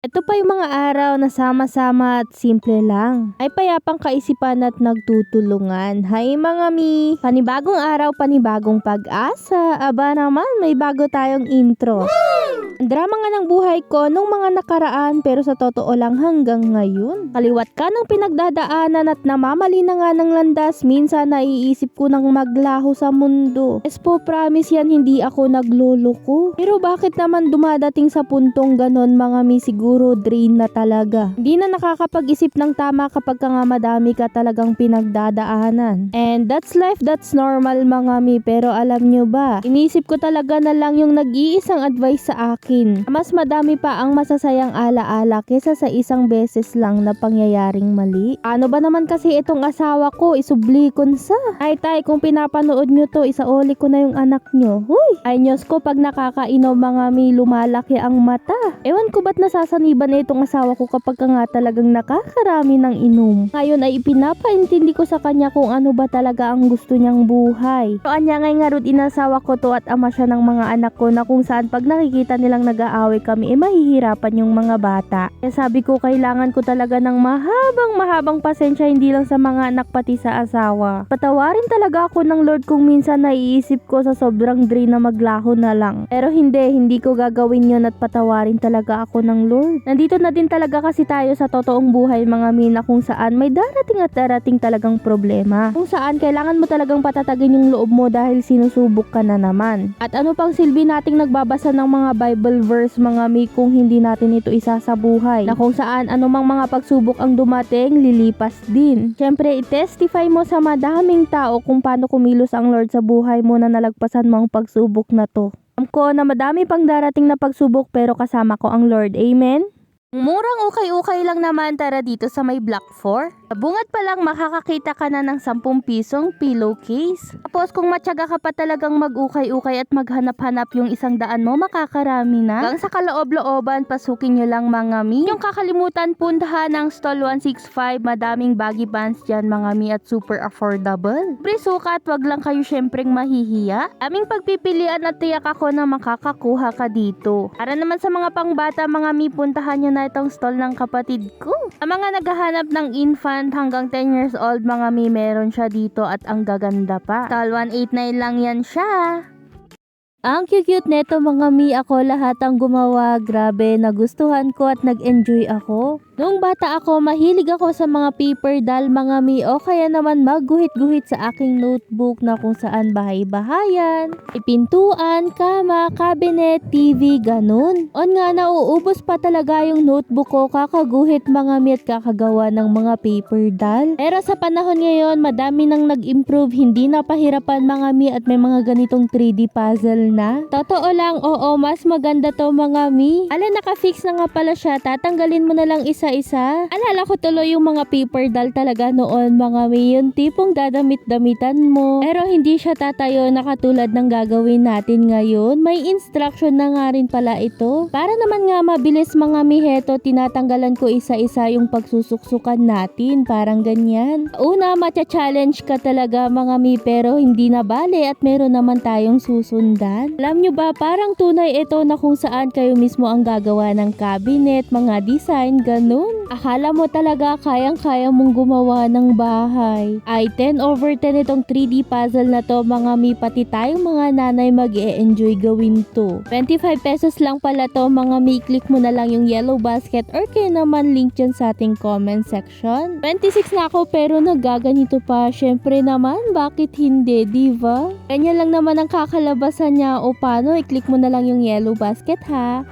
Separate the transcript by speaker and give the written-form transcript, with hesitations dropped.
Speaker 1: Ito pa yung mga araw na sama-sama at simple lang. Ay payapang kaisipan at nagtutulungan. Hay mga mi! Panibagong araw, panibagong pag-asa. Aba naman, may bago tayong intro. Ang drama nga ng buhay ko nung mga nakaraan pero sa totoo lang hanggang ngayon. Kaliwat ka ng pinagdadaanan at namamali na nga ng landas, minsan naiisip ko nang maglaho sa mundo. Es po, promise yan, hindi ako nagluloko. Pero bakit naman dumadating sa puntong ganon mga mi, siguro drain na talaga. Hindi na nakakapag-isip ng tama kapag ka nga madami ka talagang pinagdadaanan. And that's life, that's normal mga mi, pero alam nyo ba, inisip ko talaga na lang yung nag-iisang advice sa akin. Mas madami pa ang masasayang alaala kesa sa isang beses lang na pangyayaring mali. Ano ba naman kasi itong asawa ko, isublikon sa. Ay tay, kung pinapanood nyo to, isaoli ko na yung anak nyo. Huy! Ay Diyos ko, pag nakakainom mga mi, lumalaki ang mata. Ewan ko ba't nasasaniban na itong asawa ko kapag ka nga talagang nakakarami ng inom. Ngayon ay ipinapaintindi ko sa kanya kung ano ba talaga ang gusto niyang buhay. So anya ngay nga rin inasawa ko to at ama siya ng mga anak ko na kung saan pag nakikita nilang nag-aaway kami, mahihirapan yung mga bata. Kaya sabi ko, kailangan ko talaga ng mahabang pasensya, hindi lang sa mga anak pati sa asawa. Patawarin talaga ako ng Lord kung minsan naiisip ko sa sobrang drain na maglaho na lang. Pero hindi ko gagawin yon at patawarin talaga ako ng Lord. Nandito na din talaga kasi tayo sa totoong buhay mga mina, kung saan may darating talagang problema. Kung saan kailangan mo talagang patatagin yung loob mo dahil sinusubok ka na naman. At ano pang silbi nating nagbabasa ng mga Bible verse mga mi kung hindi natin ito isa sa buhay, na kung saan anumang mga pagsubok ang dumating, lilipas din. Syempre, i-testify mo sa madaming tao kung paano kumilos ang Lord sa buhay mo na nalagpasan mo ang pagsubok na to. Alam ko na madami pang darating na pagsubok pero kasama ko ang Lord. Amen? Murang ukay-ukay lang naman, tara dito sa may Block 4. Bungad pa lang makakakita ka na ng 10 pisong pillowcase. Tapos kung matyaga ka pa talagang mag-ukay-ukay at maghanap-hanap, yung 100 mo makakarami na. Hanggang sa kaloob-looban, pasukin nyo lang mga mi. Yung kakalimutan, puntahan ng stall 165. Madaming baggy pants dyan mga mi at super affordable. Sukat, wag lang kayo syempreng mahihiya. Aming pagpipilian at tiyak ako na makakakuha ka dito. Para naman sa mga pangbata mga mi, puntahan nyo na itong stall ng kapatid ko. Ang mga naghahanap ng infant hanggang 10 years old mga mi, meron siya dito at ang gaganda pa. Stall 189 lang yan siya. Ang cute neto mga mi, ako lahat ang gumawa. Grabe, nagustuhan ko at nag-enjoy ako. Noong bata ako, mahilig ako sa mga paper doll mga mi, o kaya naman magguhit-guhit sa aking notebook na kung saan bahay-bahayan, ipintuan, kama, cabinet, TV, ganun. On nga, nauubos pa talaga yung notebook ko kakaguhit mga mi at kakagawa ng mga paper doll. Pero sa panahon ngayon, madami nang nag-improve, hindi na pahirapan mga mi at may mga ganitong 3D puzzle na. Totoo lang, oo, mas maganda to mga mi. Ala, naka-fix na nga pala siya, tatanggalin mo na lang isa. Alala ko tuloy yung mga paper doll talaga noon mga mi, yung tipong dadamit-damitan mo. Pero hindi siya tatayo na katulad ng gagawin natin ngayon. May instruction na nga rin pala ito. Para naman nga mabilis mga mi, heto tinatanggalan ko isa-isa yung pagsusuksukan natin. Parang ganyan. Una, matcha-challenge ka talaga mga mi, pero hindi na bale at meron naman tayong susundan. Alam nyo ba, parang tunay ito na kung saan kayo mismo ang gagawa ng cabinet, mga design, ganun. Akala mo talaga kayang-kaya mong gumawa ng bahay. Ay 10/10 itong 3D puzzle na to mga mi, pati tayong mga nanay mag-e-enjoy gawin to. 25 pesos lang pala to mga mi, click mo na lang yung yellow basket or kaya naman link dyan sa ating comment section. 26 na ako pero nagaganito pa. Syempre naman, bakit hindi, diva? Ganyan lang naman ang kakalabasan niya, o paano, i-click mo na lang yung yellow basket ha.